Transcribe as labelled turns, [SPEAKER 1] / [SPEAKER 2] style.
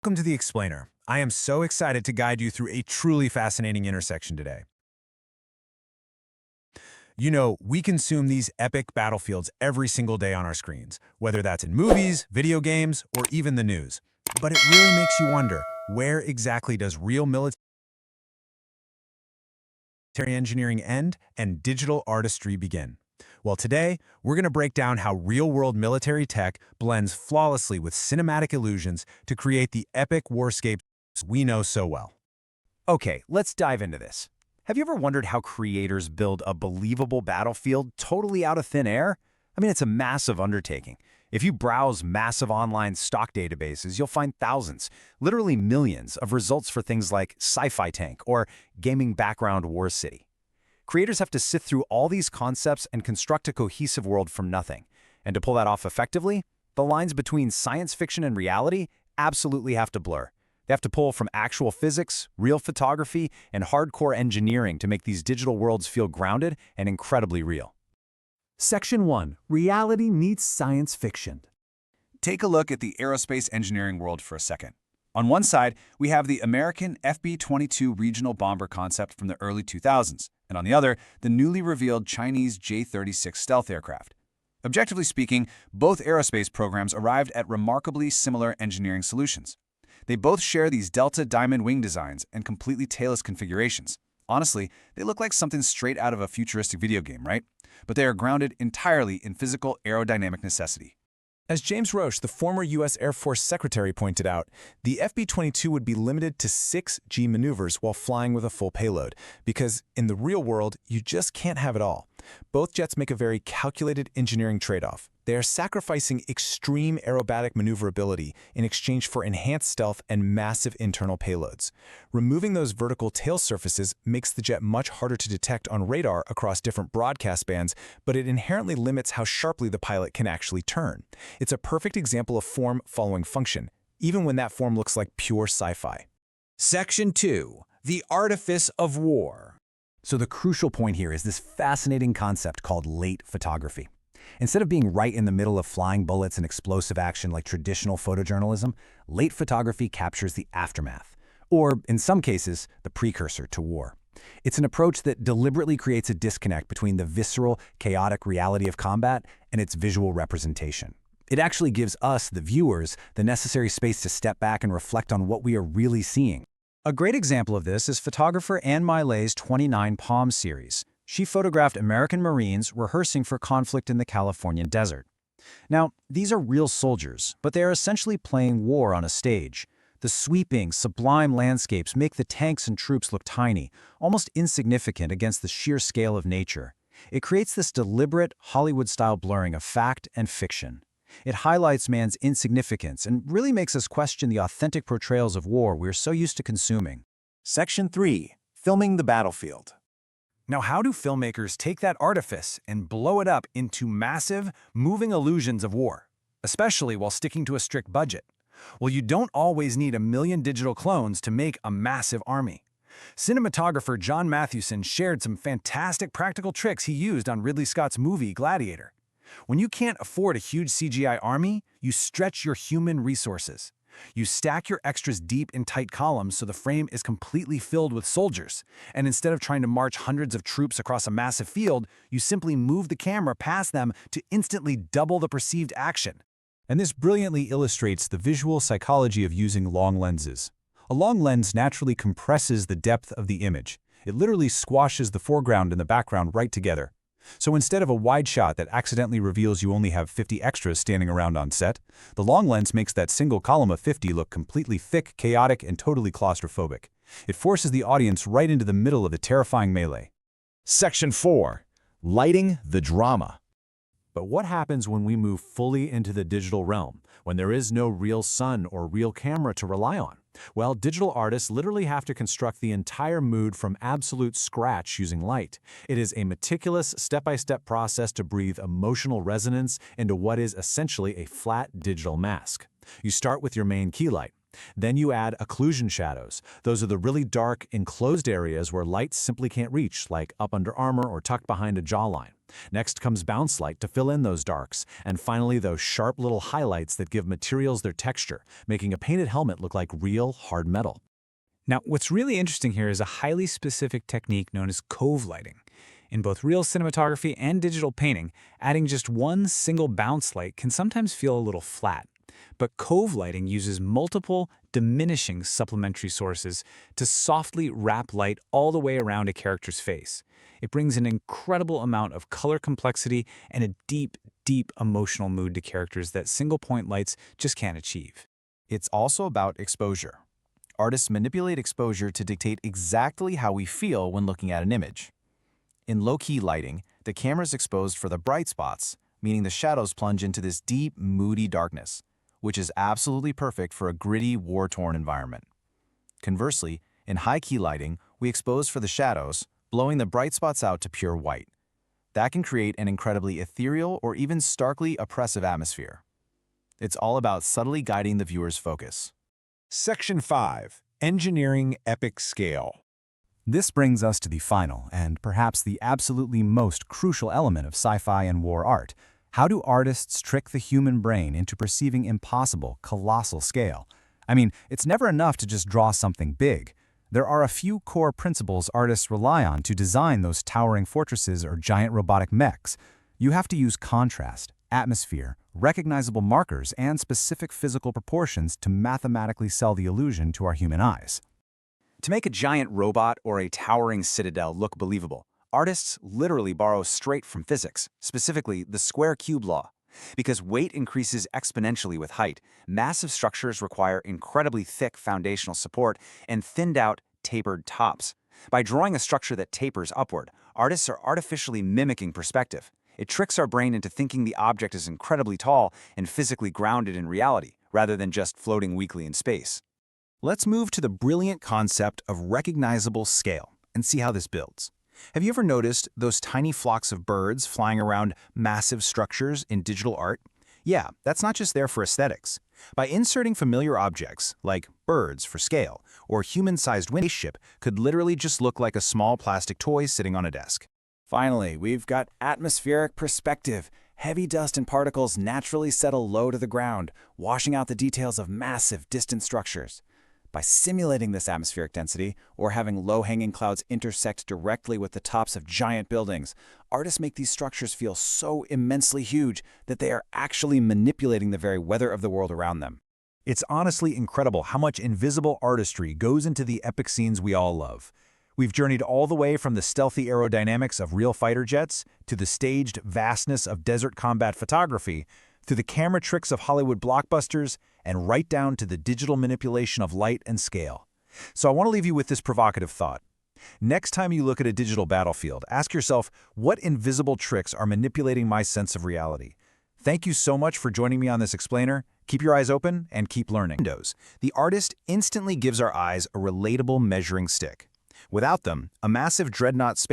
[SPEAKER 1] Welcome to The Explainer. I am so excited to guide you through a truly fascinating intersection today. You know, we consume these epic battlefields every single day on our screens, whether that's in movies, video games, or even the news. But it really makes you wonder, where exactly does real military engineering end and digital artistry begin? Well, today, we're going to break down how real-world military tech blends flawlessly with cinematic illusions to create the epic warscapes we know so well.
[SPEAKER 2] Okay, let's dive into this. Have you ever wondered how creators build a believable battlefield totally out of thin air? I mean, it's a massive undertaking. If you browse massive online stock databases, you'll find thousands, literally millions, of results for things like sci-fi tank or gaming background war city. Creators have to sift through all these concepts and construct a cohesive world from nothing. And to pull that off effectively, the lines between science fiction and reality absolutely have to blur. They have to pull from actual physics, real photography, and hardcore engineering to make these digital worlds feel grounded and incredibly real.
[SPEAKER 3] Section 1. Reality meets science fiction.
[SPEAKER 4] Take a look at the aerospace engineering world for a second. On one side, we have the American FB-22 regional bomber concept from the early 2000s, and on the other, the newly revealed Chinese J-36 stealth aircraft. Objectively speaking, both aerospace programs arrived at remarkably similar engineering solutions. They both share these Delta Diamond wing designs and completely tailless configurations. Honestly, they look like something straight out of a futuristic video game, right? But they are grounded entirely in physical aerodynamic necessity.
[SPEAKER 1] As James Roche, the former U.S. Air Force Secretary, pointed out, the FB-22 would be limited to 6G maneuvers while flying with a full payload, because in the real world, you just can't have it all. Both jets make a very calculated engineering trade-off. They are sacrificing extreme aerobatic maneuverability in exchange for enhanced stealth and massive internal payloads. Removing those vertical tail surfaces makes the jet much harder to detect on radar across different broadcast bands, but it inherently limits how sharply the pilot can actually turn. It's a perfect example of form following function, even when that form looks like pure sci-fi.
[SPEAKER 3] Section 2. The artifice of war.
[SPEAKER 2] So the crucial point here is this fascinating concept called late photography. Instead of being right in the middle of flying bullets and explosive action like traditional photojournalism, late photography captures the aftermath, or in some cases, the precursor to war. It's an approach that deliberately creates a disconnect between the visceral, chaotic reality of combat and its visual representation. It actually gives us, the viewers, the necessary space to step back and reflect on what we are really seeing.
[SPEAKER 5] A great example of this is photographer Anne Milet's 29 Palms series. She photographed American Marines rehearsing for conflict in the Californian desert. Now, these are real soldiers, but they are essentially playing war on a stage. The sweeping, sublime landscapes make the tanks and troops look tiny, almost insignificant against the sheer scale of nature. It creates this deliberate, Hollywood-style blurring of fact and fiction. It highlights man's insignificance and really makes us question the authentic portrayals of war we're so used to consuming.
[SPEAKER 3] Section 3. Filming the battlefield.
[SPEAKER 1] Now, how do filmmakers take that artifice and blow it up into massive, moving illusions of war, especially while sticking to a strict budget? Well, you don't always need a million digital clones to make a massive army. Cinematographer John Mathewson shared some fantastic practical tricks he used on Ridley Scott's movie Gladiator. When you can't afford a huge CGI army, you stretch your human resources. You stack your extras deep in tight columns so the frame is completely filled with soldiers. And instead of trying to march hundreds of troops across a massive field, you simply move the camera past them to instantly double the perceived action.
[SPEAKER 6] And this brilliantly illustrates the visual psychology of using long lenses. A long lens naturally compresses the depth of the image. It literally squashes the foreground and the background right together. So instead of a wide shot that accidentally reveals you only have 50 extras standing around on set, the long lens makes that single column of 50 look completely thick, chaotic, and totally claustrophobic. It forces the audience right into the middle of the terrifying melee.
[SPEAKER 3] Section 4. Lighting the drama.
[SPEAKER 6] But what happens when we move fully into the digital realm, when there is no real sun or real camera to rely on? Well, digital artists literally have to construct the entire mood from absolute scratch using light. It is a meticulous, step-by-step process to breathe emotional resonance into what is essentially a flat digital mask. You start with your main key light, Then you add occlusion shadows. Those are the really dark, enclosed areas where light simply can't reach, like up under armor or tucked behind a jawline. Next comes bounce light to fill in those darks, and finally those sharp little highlights that give materials their texture, making a painted helmet look like real, hard metal.
[SPEAKER 7] Now, what's really interesting here is a highly specific technique known as cove lighting. In both real cinematography and digital painting, adding just one single bounce light can sometimes feel a little flat. But cove lighting uses multiple, diminishing supplementary sources to softly wrap light all the way around a character's face. It brings an incredible amount of color complexity and a deep, deep emotional mood to characters that single-point lights just can't achieve.
[SPEAKER 2] It's also about exposure. Artists manipulate exposure to dictate exactly how we feel when looking at an image. In low-key lighting, the camera is exposed for the bright spots, meaning the shadows plunge into this deep, moody darkness, which is absolutely perfect for a gritty, war-torn environment. Conversely, in high-key lighting, we expose for the shadows, blowing the bright spots out to pure white. That can create an incredibly ethereal or even starkly oppressive atmosphere. It's all about subtly guiding the viewer's focus.
[SPEAKER 6] Section 5. Engineering Epic Scale. This brings us to the final, and perhaps the absolutely most crucial element of sci-fi and war art. How do artists trick the human brain into perceiving impossible, colossal scale? I mean, it's never enough to just draw something big. There are a few core principles artists rely on to design those towering fortresses or giant robotic mechs. You have to use contrast, atmosphere, recognizable markers, and specific physical proportions to mathematically sell the illusion to our human eyes.
[SPEAKER 5] To make a giant robot or a towering citadel look believable, artists literally borrow straight from physics, specifically the square-cube law. Because weight increases exponentially with height, massive structures require incredibly thick foundational support and thinned-out, tapered tops. By drawing a structure that tapers upward, artists are artificially mimicking perspective. It tricks our brain into thinking the object is incredibly tall and physically grounded in reality, rather than just floating weakly in space.
[SPEAKER 2] Let's move to the brilliant concept of recognizable scale and see how this builds. Have you ever noticed those tiny flocks of birds flying around massive structures in digital art? Yeah, that's not just there for aesthetics. By inserting familiar objects, like birds for scale, or human-sized spaceship could literally just look like a small plastic toy sitting on a desk.
[SPEAKER 5] Finally, we've got atmospheric perspective. Heavy dust and particles naturally settle low to the ground, washing out the details of massive, distant structures. By simulating this atmospheric density, or having low-hanging clouds intersect directly with the tops of giant buildings, artists make these structures feel so immensely huge that they are actually manipulating the very weather of the world around them.
[SPEAKER 6] It's honestly incredible how much invisible artistry goes into the epic scenes we all love. We've journeyed all the way from the stealthy aerodynamics of real fighter jets to the staged vastness of desert combat photography, through the camera tricks of Hollywood blockbusters, and right down to the digital manipulation of light and scale. So I want to leave you with this provocative thought. Next time you look at a digital battlefield, ask yourself, what invisible tricks are manipulating my sense of reality? Thank you so much for joining me on this explainer. Keep your eyes open and keep learning.
[SPEAKER 2] Windows, the artist instantly gives our eyes a relatable measuring stick. Without them, a massive dreadnought space